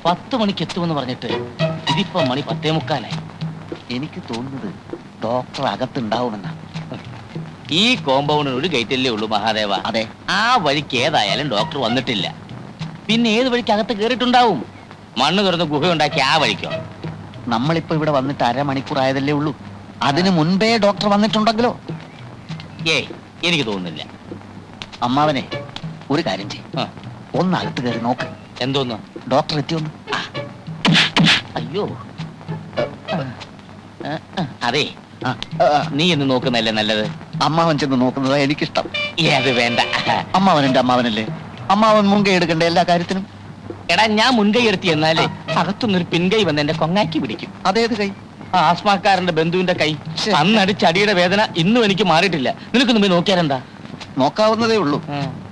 10 മണിക്ക് എത്തുമെന്ന് പറഞ്ഞിട്ട് ഇതിപ്പോ മണി 10:45. എനിക്ക് തോന്നുന്നത് ഡോക്ടർ അകത്തുണ്ടാവുമെന്നാ. ഈ കോമ്പൗണ്ടിന് ഒരു ഗേറ്റല്ലേ ഉള്ളൂ മഹാദേവ. അതെ. ആ വഴിക്ക് ഏതായാലും ഡോക്ടർ വന്നിട്ടില്ല. പിന്നെ ഏത് വഴിക്ക് അകത്ത് കയറിയിട്ടുണ്ടാവും? മണ്ണ് തുറന്ന് ഗുഹയുണ്ടാക്കി ആ വഴിക്കോ? നമ്മളിപ്പോ ഇവിടെ വന്നിട്ട് അരമണിക്കൂർ ആയതല്ലേ ഉള്ളൂ. അതിനു മുൻപേ ഡോക്ടർ വന്നിട്ടുണ്ടെങ്കിലോ? ഏയ്, എനിക്ക് തോന്നുന്നില്ല. അമ്മാവനെ ഒരു കാര്യം ചെയ്യും, ഒന്ന് അകത്ത് കയറി നോക്ക്. എന്തോന്ന്? ഡോക്ടർ എത്തിയൊന്ന്. അയ്യോ, അതെ, നീ എന്ന് നോക്കുന്നല്ലേ നല്ലത്. അമ്മാവൻ ചെന്ന് നോക്കുന്നതാ എനിക്കിഷ്ടം. അത് വേണ്ട. അമ്മാവൻ എന്റെ അമ്മാവനല്ലേ, അമ്മാവൻ മുൻകൈ എടുക്കണ്ടേ എല്ലാ കാര്യത്തിനും. എടാ, ഞാൻ മുൻകൈ എടുത്തി എന്നാലേ അകത്തുനിന്നൊരു പിൻകൈ വന്ന് എന്റെ കൊങ്ങാക്കി പിടിക്കും. അതേത് കൈ? ആസ്മാക്കാരന്റെ ബന്ധുവിന്റെ കൈ. അന്നടിച്ച അടിയുടെ വേദന ഇന്നും എനിക്ക് മാറിയിട്ടില്ല. നിനക്കൊന്നും പോയി നോക്കിയാലെന്താ? നോക്കാവുന്നതേ ഉള്ളൂ.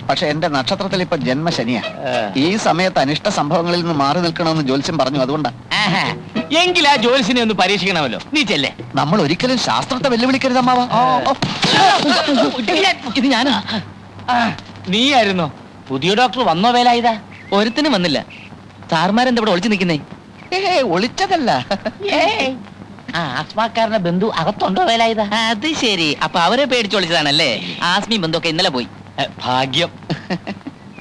പക്ഷെ എന്റെ നക്ഷത്രത്തിൽ ഇപ്പൊ ജന്മശനിയാ. ഈ സമയത്ത് അനിഷ്ട സംഭവങ്ങളിൽ നിന്ന് മാറി നിൽക്കണമെന്ന് ജ്യോത്സ്യം പറഞ്ഞു. അതുകൊണ്ടാ. എങ്കിൽ ആ ജ്യോത്സ്യനെ ഒന്ന് പരീക്ഷിക്കണമല്ലോ. നീ ചെല്ലേ. നമ്മൾ ഒരിക്കലും ശാസ്ത്രത്തെ വെല്ലുവിളിക്കരുത് അമ്മാവ. ഇത് ഞാനാ. നീയായിരുന്നോ? പുതിയ ഡോക്ടർ വന്നോ? വേലായുധ ഒരുത്തിനും വന്നില്ല. സാർമാരെന്താ ഇവിടെ ഒളിച്ചു നിൽക്കുന്നേ? ഒളിച്ചതല്ല. ആസ്മാക്കാരന്റെ ബന്ധു അകത്തുണ്ടോ വേലായുധ? അത് ശരി. അപ്പൊ അവരെ പേടിച്ചൊളിച്ചതാണല്ലേ? ആസ്മി ബന്ധുവൊക്കെ ഇന്നലെ പോയി. ഭാഗ്യം.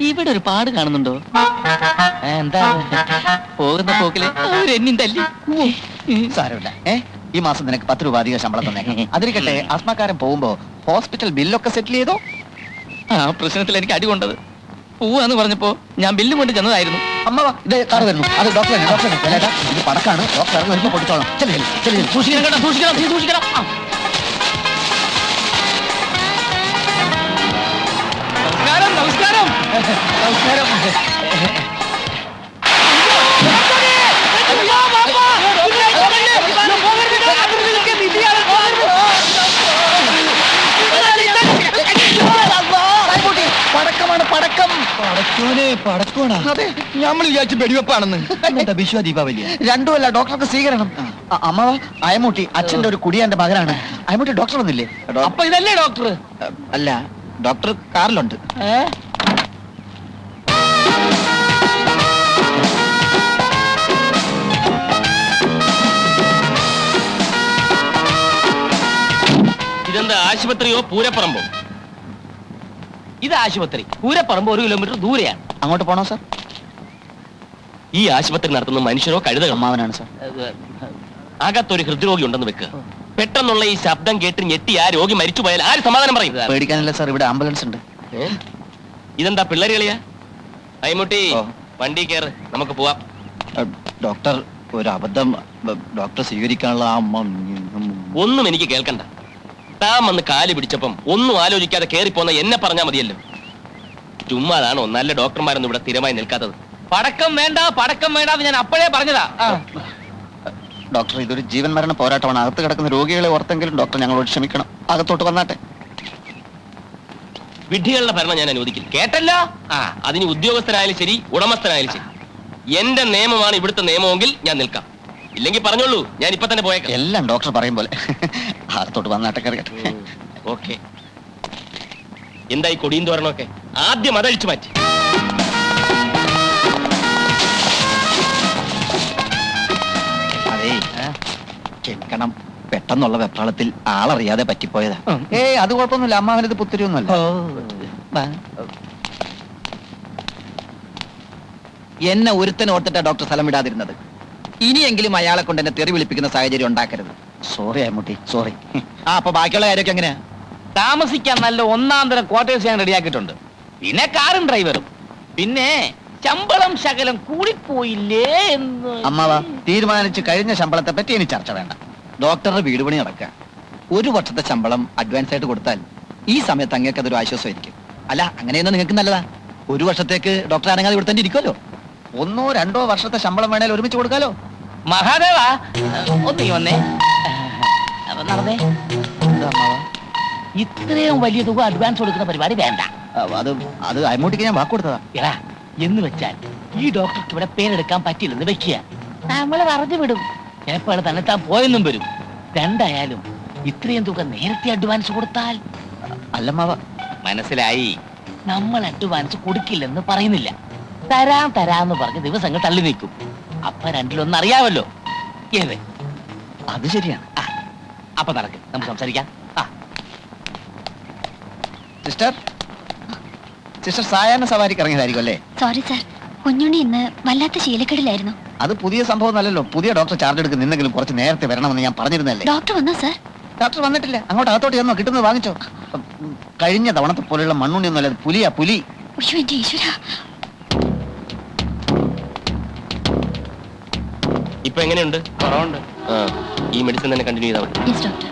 ഇവിടെ ഒരു പാട് കാണുന്നുണ്ടോ? എന്താ? പോകുന്ന പോക്കില് അവരെന്നും തല്ലി. സാരമില്ല. ഈ മാസം നിനക്ക് 10 രൂപ അധികം ശമ്പളം തന്നേക്കാം. അതിരിക്കട്ടെ, ആസ്മാക്കാരൻ പോകുമ്പോ ഹോസ്പിറ്റൽ ബില്ലൊക്കെ സെറ്റിൽ ചെയ്തോ? ആ പ്രശ്നത്തിൽ എനിക്ക് അടി കൊണ്ടത്. പോവാന്ന് പറഞ്ഞപ്പോ ഞാൻ ബില്ലും കൊണ്ട് ചെന്നതായിരുന്നു. അമ്മ ഇത് കാറ് വരുന്നു. അത് ഡോക്ടറെ ഇത് പടക്കാണ്. ഡോക്ടർ ഇറങ്ങി വരുമ്പോ കൊടുത്തോളാം. സൂക്ഷിക്കണം കേട്ടോ, സൂക്ഷിക്കണം, സൂക്ഷിക്കണം. നമസ്കാരം, നമസ്കാരം, നമസ്കാരം. പടക്കമാണ്, പടക്കം. അതെ, നമ്മൾ വിചാരിച്ചു വെടിവെപ്പാണെന്ന്. വിശ്വ ദീപാവലി രണ്ടുമല്ല, ഡോക്ടർക്ക് സ്വീകരണം. അമ്മാവ, അയമൂട്ടി അച്ഛന്റെ ഒരു കുടിയാന്റെ മകനാണ്. അയമൂട്ടി ഡോക്ടർ വന്നില്ലേ? അപ്പൊ ഇതല്ലേ ഡോക്ടർ? അല്ല, ഡോക്ടർ കാറിലുണ്ട്. ഇതെന്താ, ആശുപത്രിയോ പൂരപ്പറമ്പോ? ഇത് ആശുപത്രി. പൂരപ്പറമ്പ് 1 കിലോമീറ്റർ ദൂരെയാണ്. അങ്ങോട്ട് പോണോ സാർ? ഈ ആശുപത്രി നടത്തുന്ന മനുഷ്യരോ കഴുതകളോ? അമ്മാവനാണ് സാർ. അകത്തൊരു ഹൃദ്രോഗി ഉണ്ടെന്ന് വെക്ക്. പെട്ടെന്നുള്ള ഈ ശബ്ദം കേട്ട് ഞെട്ടി ആ രോഗി മരിച്ചു പോയാൽ ആര് സമാധാനം പറയും? പേടിക്കാനില്ല സാർ, ഇവിടെ ആംബുലൻസ് ഉണ്ട്. ഇതെന്താ പിള്ളേര് കളിയാ? അയ്മുട്ടി, വണ്ടി കയറ്, നമുക്ക് പോവാം. ഡോക്ടർ, ഒരു അബദ്ധം. ഡോക്ടർ സ്വീകരിക്കാനുള്ള ഒന്നും എനിക്ക് കേൾക്കണ്ട. താൻ വന്ന് കാല് പിടിച്ചപ്പം ഒന്നും ആലോചിക്കാതെ കയറിപ്പോന്ന എന്നെ പറഞ്ഞാൽ മതിയല്ലോ. ചുമ്മാതാണോ നല്ല ഡോക്ടർമാരൊന്നും ഇവിടെ സ്ഥിരമായി നിൽക്കാത്തത്? പടക്കം വേണ്ട, പടക്കം വേണ്ട, ഞാൻ അപ്പോഴേ പറഞ്ഞതാ. ഡോക്ടർ, ഇതൊരു ജീവൻ മരണ പോരാട്ടമാണ്. അകത്ത് കിടക്കുന്ന രോഗികളെ ഓർത്തെങ്കിലും ഡോക്ടർ ഞങ്ങളോട് ക്ഷമിക്കണം. അകത്തോട്ട് വന്നാട്ടെ. വിഡ്ഢികളുടെ ഭരണം ഞാൻ അനുവദിക്കില്ല, കേട്ടല്ലോ? അതിന് ഉദ്യോഗസ്ഥനായാലും ശരി, ഉടമസ്ഥനായാലും ശരി. എന്റെ നിയമമാണ് ഇവിടുത്തെ നിയമമെങ്കിൽ ഞാൻ നിൽക്കാം. ഇല്ലെങ്കിൽ പറഞ്ഞോളൂ, ഞാൻ ഇപ്പൊ തന്നെ പോയേക്കാം. എല്ലാം ഡോക്ടർ പറയും പോലെ. അകത്തോട്ട് വന്നാട്ടെ, കയറിക്കട്ടെ. ഓക്കെ. എന്തായി കൊടിയും തോരണമൊക്കെ? ആദ്യം അതഴിച്ചു മാറ്റി. അതേ, ക്ഷമിക്കണം, പെട്ടെന്നുള്ള വെപ്രാളത്തിൽ ആളറിയാതെ പറ്റിപ്പോയതാ. അത് കുഴപ്പമൊന്നുമില്ല. അമ്മാവനത് പുത്തിരിയൊന്നുമല്ല. എന്നെ ഒരുത്തനെ ഓർത്തിട്ടാ ഡോക്ടർ സ്ഥലം വിടാതിരുന്നത്. ഇനിയെങ്കിലും അയാളെ കൊണ്ട് എന്നെ തെറി വിളിപ്പിക്കുന്ന സാഹചര്യം ഉണ്ടാക്കരുത്. Sorry Ammutty, sorry. അപ്പൊ ബാക്കിയുള്ള കാര്യമൊക്കെ എങ്ങനെയാ? താമസിക്കാൻ നല്ല 1-ാം തരം ക്വാർട്ടേഴ്സ് ഞാൻ റെഡിയാക്കിയിട്ടുണ്ട്. പിന്നെ കാറും ഡ്രൈവറും. പിന്നെ ശമ്പളം ശകലം കൂടിപ്പോയില്ലേ എന്ന്. അമ്മാവ, തീരുമാനിച്ച് കഴിഞ്ഞ ശമ്പളത്തെ പറ്റി ഇനി ചർച്ച വേണ്ട. ഡോക്ടറുടെ വീട് പണി നടക്കുക. 1 വർഷത്തെ ശമ്പളം അഡ്വാൻസ് ആയിട്ട് കൊടുത്താൽ ഈ സമയത്ത് അങ്ങേക്ക് അതൊരു ആശ്വാസമായിരിക്കും. അല്ല, അങ്ങനെയൊന്നും നിങ്ങൾക്ക് നല്ലതാ. 1 വർഷത്തേക്ക് ഡോക്ടർ അനങ്ങാതെ ഇവിടെ തന്നെ ഇരിക്കുമല്ലോ. 1 or 2 വർഷത്തെ ശമ്പളം വേണേൽ ഒരുമിച്ച് കൊടുക്കാലോ. മഹാദേവ, ഒന്നീ വന്നേ. നടന്നേ. എന്താ അമ്മാവ? ഇത്രയും വലിയ തുക അഡ്വാൻസ് കൊടുക്കുന്ന പരിപാടി വേണ്ട. അത് അമ്മൂട്ടിക്ക് ഞാൻ വാക്ക് കൊടുത്തതാ. എടാ, എന്ന് വെച്ചാൽ ഈ ഡോക്ടർക്ക് ഇവിടെ പേരെടുക്കാൻ പറ്റില്ലെന്ന് വെക്കുക. നമ്മളെ പറഞ്ഞു വിടും. ചിലപ്പോൾ തന്നെ താൻ പോയെന്നും വരും. രണ്ടായാലും ഇത്രയും തുക നേരത്തെ അഡ്വാൻസ് കൊടുത്താൽ. അല്ലമ്മാവ, മനസ്സിലായി. നമ്മൾ അഡ്വാൻസ് കൊടുക്കില്ലെന്ന് പറയുന്നില്ല. തരാന്ന് പറഞ്ഞ് ദിവസങ്ങൾ തള്ളി നീക്കും. അപ്പൊ രണ്ടിലൊന്നും അറിയാമല്ലോ. ഏത്? അത് ശരിയാണ്. അപ്പൊ നടക്ക്, നമുക്ക് സംസാരിക്കാം. സിസ്റ്റർ സിസ്റ്റർ സായാഹ്ന സവാരിക്ക് ഇറങ്ങിയതായിരിക്കും അല്ലേ? സോറി സാർ, കുഞ്ഞുണ്ണി ഇന്ന് വല്ലാത്ത ശീലക്കേടിലായിരുന്നു. അത് പുതിയ സംഭവം അല്ലല്ലോ. പുതിയ ഡോക്ടർ ചാർജ് എടുക്കുന്ന നിന്നെങ്കിലും കുറച്ച് നേരത്തെ വരണമെന്ന് ഞാൻ പറഞ്ഞിരുന്നല്ലേ. ഡോക്ടർ വന്നോ സാർ? ഡോക്ടർ വന്നിട്ടില്ല. അങ്ങോട്ട് അകത്തോട്ട് ചെന്നോ, കിട്ടുന്നത് വാങ്ങിച്ചോ. കഴിഞ്ഞ തവണത്തെ പോലെയുള്ള മണ്ണുണ്ണിയൊന്നും അല്ല, പുലിയാ പുലി. അയ്യോ എന്റെ ഈശ്വര. ഇപ്പൊ എങ്ങനെയുണ്ട്? കുറവുണ്ട്. ഈ മെഡിസിൻ തന്നെ കണ്ടിന്യൂ ചെയ്താൽ മതി. Yes doctor.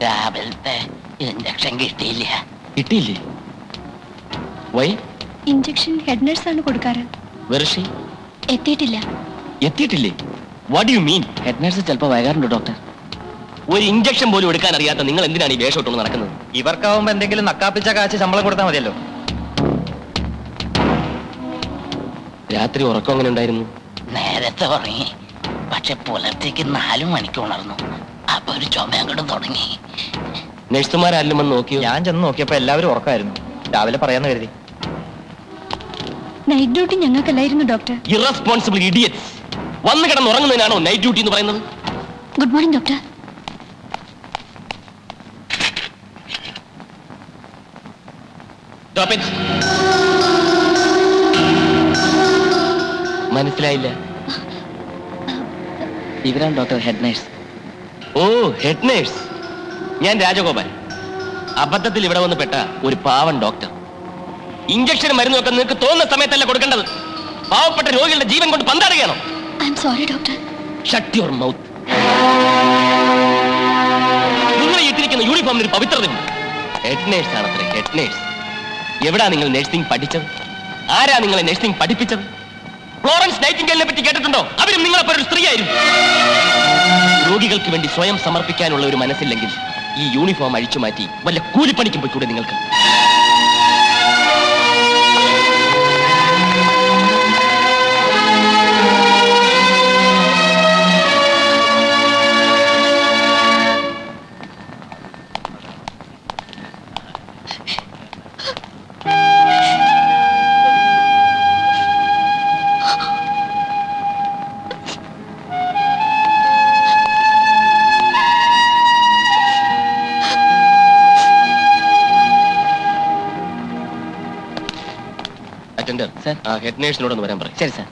രാവിലത്തെ ഇഞ്ചക്ഷൻ കിട്ടിയില്ല. കിട്ടിയില്ലേ? വൈ? ഇഞ്ചക്ഷൻ ഹെഡ് നഴ്സ് ആണ് കൊടുക്കാറ്. വെർഷി എത്തിയിട്ടില്ല. എത്തിയിട്ടില്ലേ? What you mean? Head nurse ചിലപ്പോൾ വൈകാറുണ്ട് ഡോക്ടർ. ഒരു ഇഞ്ചക്ഷൻ പോലും എടുക്കാൻ അറിയാത്ത നിങ്ങൾ എന്തിനാണ് ഈ വേഷം ഇട്ടുകൊണ്ട് നടക്കുന്നത്? ഇവർക്കാവുമ്പോ എന്തെങ്കിലും നക്കാപ്പിച്ച കാശ് ശമ്പളം കൊടുത്താൽ മതിയല്ലോ. രാത്രി ഉറക്കം അങ്ങനെ ഉണ്ടായിരുന്നു? നേരത്തെ ഉറങ്ങി, പക്ഷെ പുലർച്ചയ്ക്ക് 4 മണിക്ക് ഉണർന്നു. അപ്പൊ ഒരു ചുമയും കൂടെ തുടങ്ങി. നഴ്സുമാരെല്ലാം വന്ന് നോക്കിയോ? ഞാൻ ചെന്ന് നോക്കിയപ്പോ എല്ലാവരും ഉറക്കമായിരുന്നു. രാവിലെ പറയാന്ന് കരുതി. നൈറ്റ് ഡ്യൂട്ടി ഞങ്ങൾക്കല്ലായിരുന്നു ഡോക്ടർ. Irresponsible idiots. വന്ന് കിടന്ന് ഉറങ്ങുന്നതിനാണോ നൈറ്റ് ഡ്യൂട്ടി എന്ന് പറയുന്നത്? Good morning doctor. Stop it. മനസ്സിലായില്ല. ഇവരാണ് doctor head nurse. Oh, head nurse. ഞാൻ രാജഗോപാൽ. അബദ്ധത്തിൽ ഇവിടെ വന്ന് പെട്ട ഒരു പാവൻ ഡോക്ടർ. ഇഞ്ചക്ഷൻ മരുന്നൊക്കെ നിങ്ങൾക്ക് തോന്നുന്ന സമയത്തല്ല കൊടുക്കേണ്ടത്. പാവപ്പെട്ട രോഗികളുടെ ജീവൻ കൊണ്ട് പന്താടുകയാണോ? I'm sorry doctor. Shut your mouth. നിങ്ങൾ ഇട്ടിരിക്കുന്ന യൂണിഫോമിന് ഒരു പവിത്രതയുണ്ട്. ഹെഡ് നേഴ്സ് ആണത്രേ, ഹെഡ് നേഴ്സ്. എവിടാ നിങ്ങൾ നഴ്സിംഗ് പഠിച്ചത്? ആരാ നിങ്ങളെ നഴ്സിംഗ് പഠിപ്പിച്ചത്? ഫ്ലോറൻസ് നൈറ്റിംഗേലിനെ പറ്റി കേട്ടിട്ടുണ്ടോ? അവരും നിങ്ങളെപ്പോലെ ഒരു സ്ത്രീയായിരുന്നു. രോഗികൾക്ക് വേണ്ടി സ്വയം സമർപ്പിക്കാനുള്ള ഒരു മനസ്സില്ലെങ്കിൽ ഈ യൂണിഫോം അഴിച്ചു മാറ്റി വല്ല കൂലിപ്പണിക്കും പോയിക്കൂടെ നിങ്ങൾക്ക്? Attender, sir. ആ ഹെഡ് നേഴ്സിനോടൊന്ന് വരാൻ പറയും. ശരി സാർ.